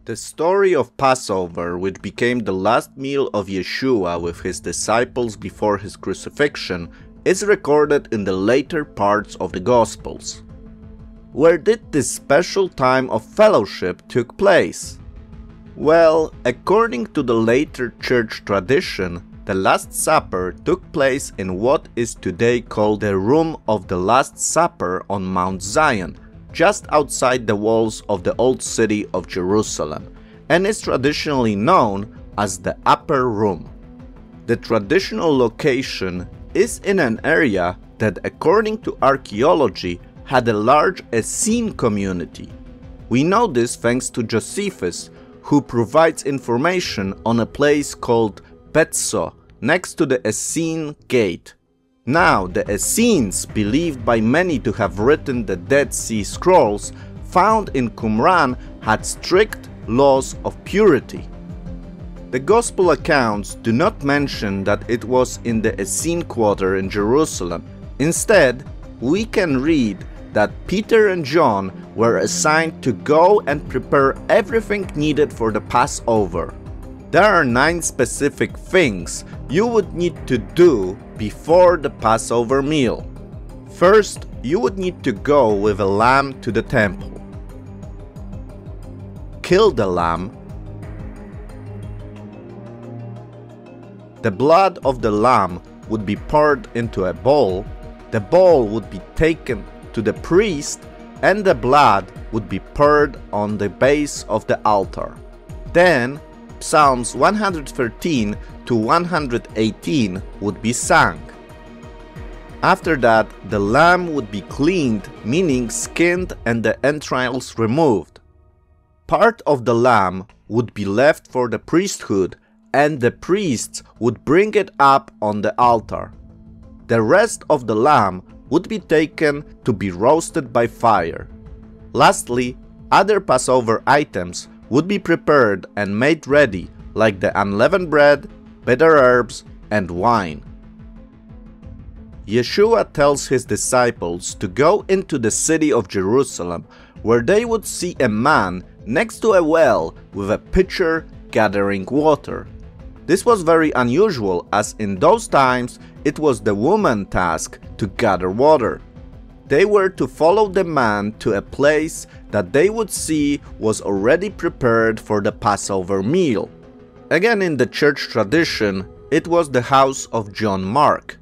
The story of Passover, which became the last meal of Yeshua with his disciples before his crucifixion, is recorded in the later parts of the Gospels. Where did this special time of fellowship took place? Well, according to the later church tradition, the Last Supper took place in what is today called the Room of the Last Supper on Mount Zion, just outside the walls of the old city of Jerusalem, and is traditionally known as the Upper Room. The traditional location is in an area that, according to archaeology, had a large Essene community. We know this thanks to Josephus, who provides information on a place called Bethso, next to the Essenes Gate. Now, the Essenes, believed by many to have written the Dead Sea Scrolls, found in Qumran, had strict laws of purity. The Gospel accounts do not mention that it was in the Essene quarter in Jerusalem. Instead, we can read that Peter and John were assigned to go and prepare everything needed for the Passover. There are 9 specific things you would need to do before the Passover meal. First, you would need to go with a lamb to the temple. Kill the lamb. The blood of the lamb would be poured into a bowl. The bowl would be taken to the priest, and the blood would be poured on the base of the altar. Then, Psalms 113 to 118 would be sung. After that, the lamb would be cleaned, meaning skinned and the entrails removed. Part of the lamb would be left for the priesthood, and the priests would bring it up on the altar. The rest of the lamb would be taken to be roasted by fire. Lastly, other Passover items would be prepared and made ready, like the unleavened bread, bitter herbs, and wine. Yeshua tells his disciples to go into the city of Jerusalem, where they would see a man next to a well with a pitcher gathering water. This was very unusual, as in those times it was the woman's task to gather water. They were to follow the man to a place that they would see was already prepared for the Passover meal. Again, in the church tradition, it was the house of John Mark.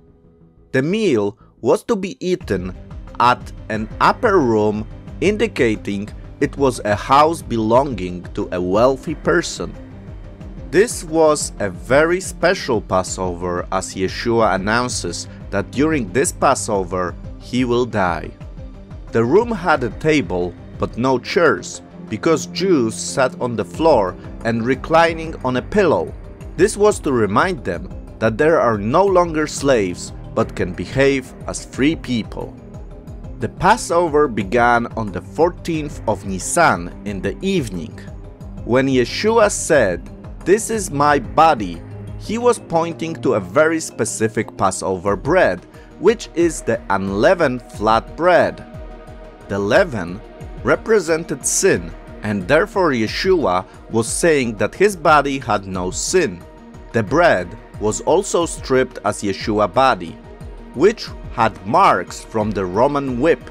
The meal was to be eaten at an upper room, indicating it was a house belonging to a wealthy person. This was a very special Passover, as Yeshua announces that during this Passover he will die. The room had a table but no chairs, because Jews sat on the floor and reclining on a pillow. This was to remind them that there are no longer slaves but can behave as free people. The Passover began on the 14th of Nisan in the evening. When Yeshua said, "This is my body," he was pointing to a very specific Passover bread, which is the unleavened flat bread. The leaven represented sin, and therefore Yeshua was saying that his body had no sin. The bread was also stripped as Yeshua's body, which had marks from the Roman whip.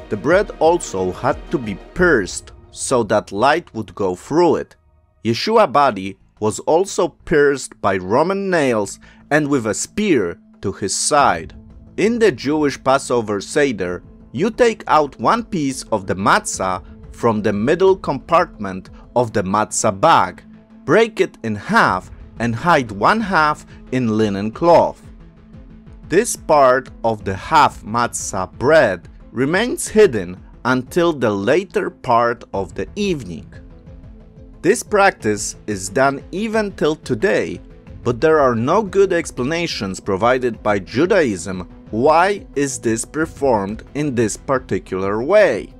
The bread also had to be pierced so that light would go through it. Yeshua's body was also pierced by Roman nails and with a spear to his side. In the Jewish Passover Seder, you take out one piece of the matzah from the middle compartment of the matzah bag, break it in half, and hide one half in linen cloth. This part of the half matzah bread remains hidden until the later part of the evening. This practice is done even till today, but there are no good explanations provided by Judaism why is this performed in this particular way.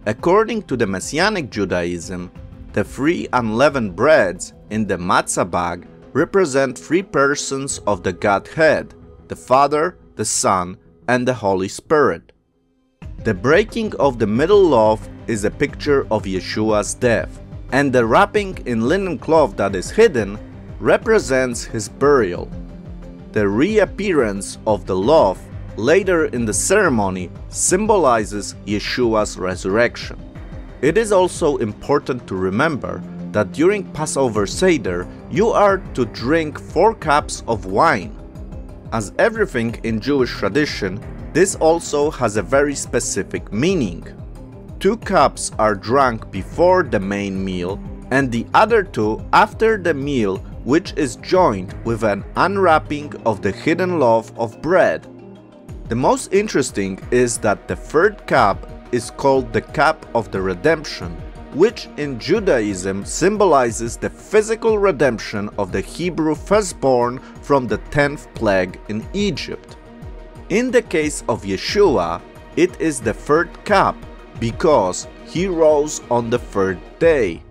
According to the Messianic Judaism, the 3 unleavened breads in the matzah bag represent 3 persons of the Godhead: the Father, the Son, and the Holy Spirit. The breaking of the middle loaf is a picture of Yeshua's death. and the wrapping in linen cloth that is hidden represents his burial. The reappearance of the loaf later in the ceremony symbolizes Yeshua's resurrection. It is also important to remember that during Passover Seder you are to drink 4 cups of wine. As everything in Jewish tradition, this also has a very specific meaning. 2 cups are drunk before the main meal and the other 2 after the meal, which is joined with an unwrapping of the hidden loaf of bread. The most interesting is that the 3rd cup is called the cup of the redemption, which in Judaism symbolizes the physical redemption of the Hebrew firstborn from the 10th plague in Egypt. In the case of Yeshua, it is the 3rd cup because he rose on the 3rd day.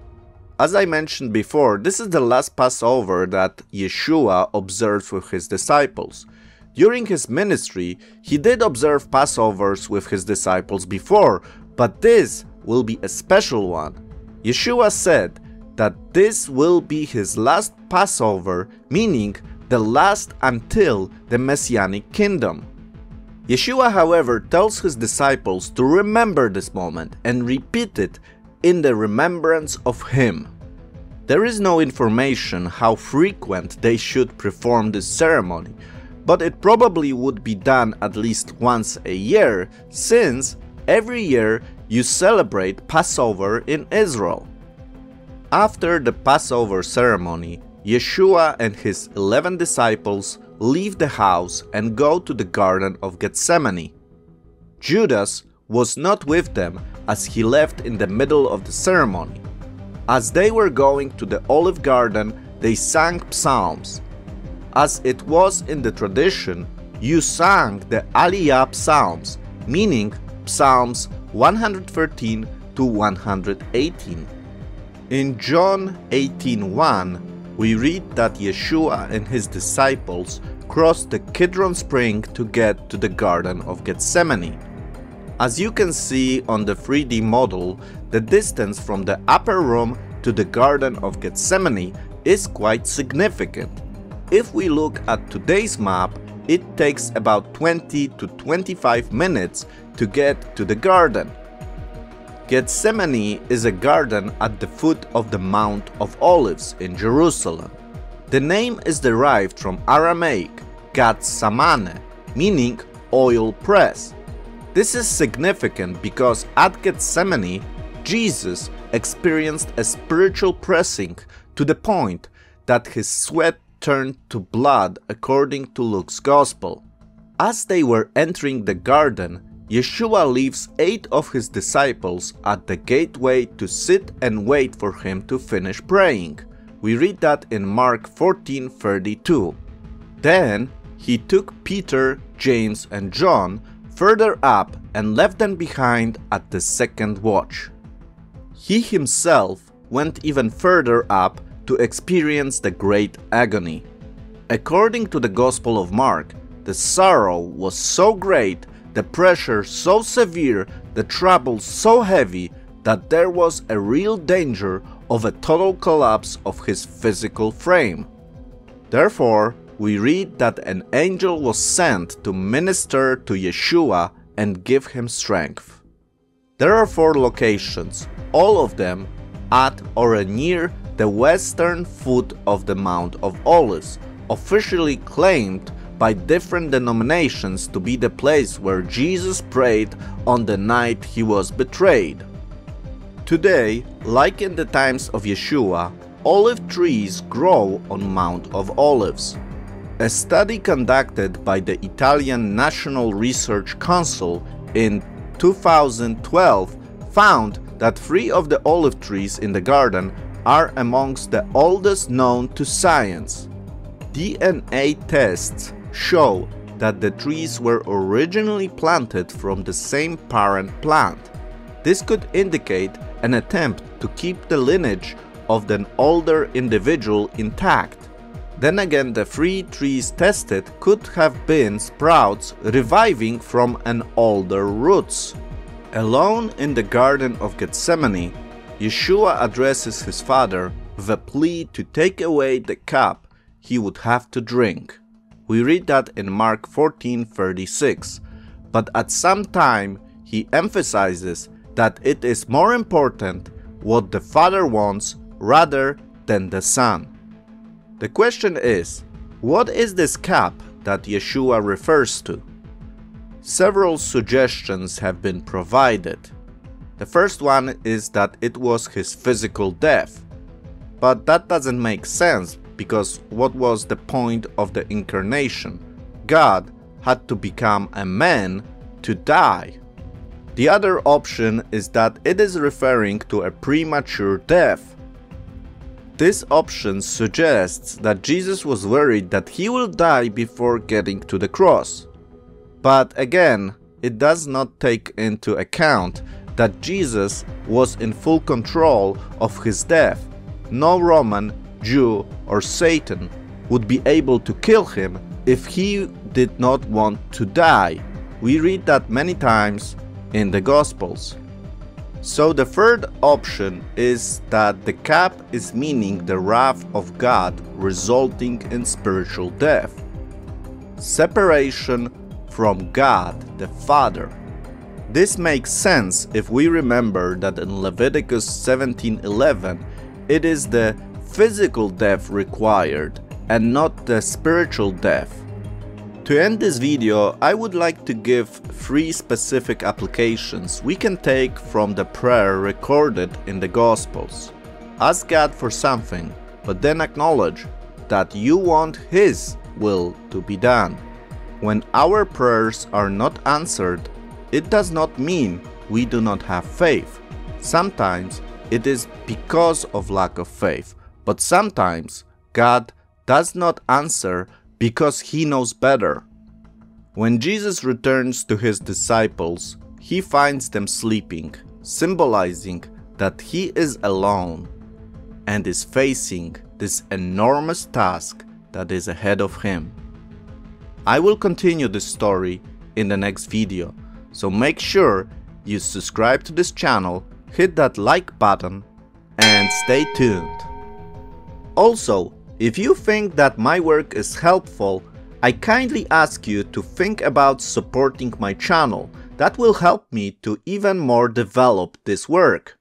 As I mentioned before, this is the last Passover that Yeshua observes with his disciples. During his ministry, he did observe Passovers with his disciples before, but this will be a special one. Yeshua said that this will be his last Passover, meaning the last until the Messianic kingdom. Yeshua, however, tells his disciples to remember this moment and repeat it in the remembrance of him. There is no information how frequent they should perform this ceremony, but it probably would be done at least once a year, since every year you celebrate Passover in Israel. After the Passover ceremony, Yeshua and his 11 disciples leave the house and go to the Garden of Gethsemane. Judas was not with them as he left in the middle of the ceremony. As they were going to the olive garden, they sang psalms. As it was in the tradition, you sang the Aliyah Psalms, meaning Psalms 113 to 118. In John 18:1, we read that Yeshua and his disciples crossed the Kidron Spring to get to the Garden of Gethsemane. As you can see on the 3D model, the distance from the upper room to the Garden of Gethsemane is quite significant. If we look at today's map, it takes about 20 to 25 minutes to get to the garden. Gethsemane is a garden at the foot of the Mount of Olives in Jerusalem. The name is derived from Aramaic Gethsemane, meaning oil press. This is significant because at Gethsemane, Jesus experienced a spiritual pressing to the point that his sweat turned to blood according to Luke's Gospel. As they were entering the garden, Yeshua leaves 8 of his disciples at the gateway to sit and wait for him to finish praying. We read that in Mark 14:32. Then he took Peter, James and John further up and left them behind at the second watch. He himself went even further up to experience the great agony. According to the Gospel of Mark, the sorrow was so great, the pressure so severe, the trouble so heavy that there was a real danger of a total collapse of his physical frame. Therefore, we read that an angel was sent to minister to Yeshua and give him strength. There are 4 locations, all of them at or near the western foot of the Mount of Olives, officially claimed by different denominations to be the place where Jesus prayed on the night he was betrayed. Today, like in the times of Yeshua, olive trees grow on Mount of Olives. A study conducted by the Italian National Research Council in 2012 found that 3 of the olive trees in the garden are amongst the oldest known to science. DNA tests show that the trees were originally planted from the same parent plant. This could indicate an attempt to keep the lineage of the older individual intact. Then again, the 3 trees tested could have been sprouts reviving from an older roots. Alone in the Garden of Gethsemane, Yeshua addresses his father with a plea to take away the cup he would have to drink. We read that in Mark 14:36, but at some time he emphasizes that it is more important what the Father wants rather than the Son. The question is, what is this cup that Yeshua refers to? Several suggestions have been provided. The first one is that it was his physical death. But that doesn't make sense, because what was the point of the incarnation? God had to become a man to die. The other option is that it is referring to a premature death. This option suggests that Jesus was worried that he will die before getting to the cross. But again, it does not take into account that Jesus was in full control of his death. No Roman, Jew, or Satan would be able to kill him if he did not want to die. We read that many times in the Gospels. So the third option is that the cup is meaning the wrath of God resulting in spiritual death. Separation from God the Father. This makes sense if we remember that in Leviticus 17:11 it is the physical death required and not the spiritual death. To end this video, I would like to give 3 specific applications we can take from the prayer recorded in the Gospels. Ask God for something, but then acknowledge that you want His will to be done. When our prayers are not answered, it does not mean we do not have faith. Sometimes it is because of lack of faith, but sometimes God does not answer because He knows better. When Jesus returns to His disciples, He finds them sleeping, symbolizing that He is alone and is facing this enormous task that is ahead of Him. I will continue this story in the next video, so make sure you subscribe to this channel, hit that like button, and stay tuned. Also, if you think that my work is helpful, I kindly ask you to think about supporting my channel. That will help me to even more develop this work.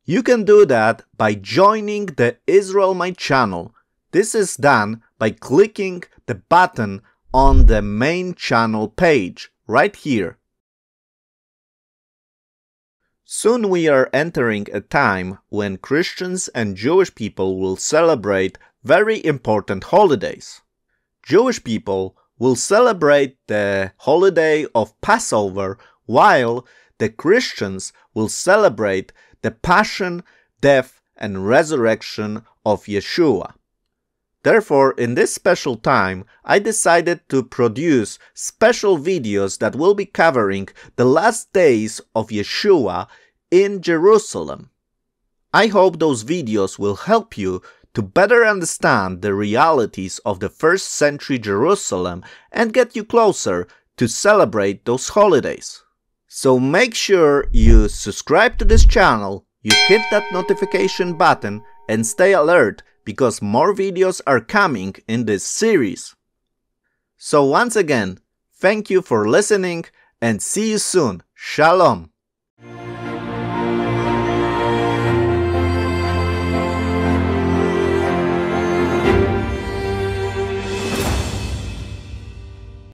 You can do that by joining the Israel My channel. This is done by clicking the button on the main channel page, right here. Soon we are entering a time when Christians and Jewish people will celebrate very important holidays. Jewish people will celebrate the holiday of Passover, while the Christians will celebrate the passion, death, and resurrection of Yeshua. Therefore, in this special time, I decided to produce special videos that will be covering the last days of Yeshua in Jerusalem. I hope those videos will help you to better understand the realities of the first century Jerusalem and get you closer to celebrate those holidays. So make sure you subscribe to this channel, you hit that notification button, and stay alert because more videos are coming in this series. So once again, thank you for listening and see you soon. Shalom.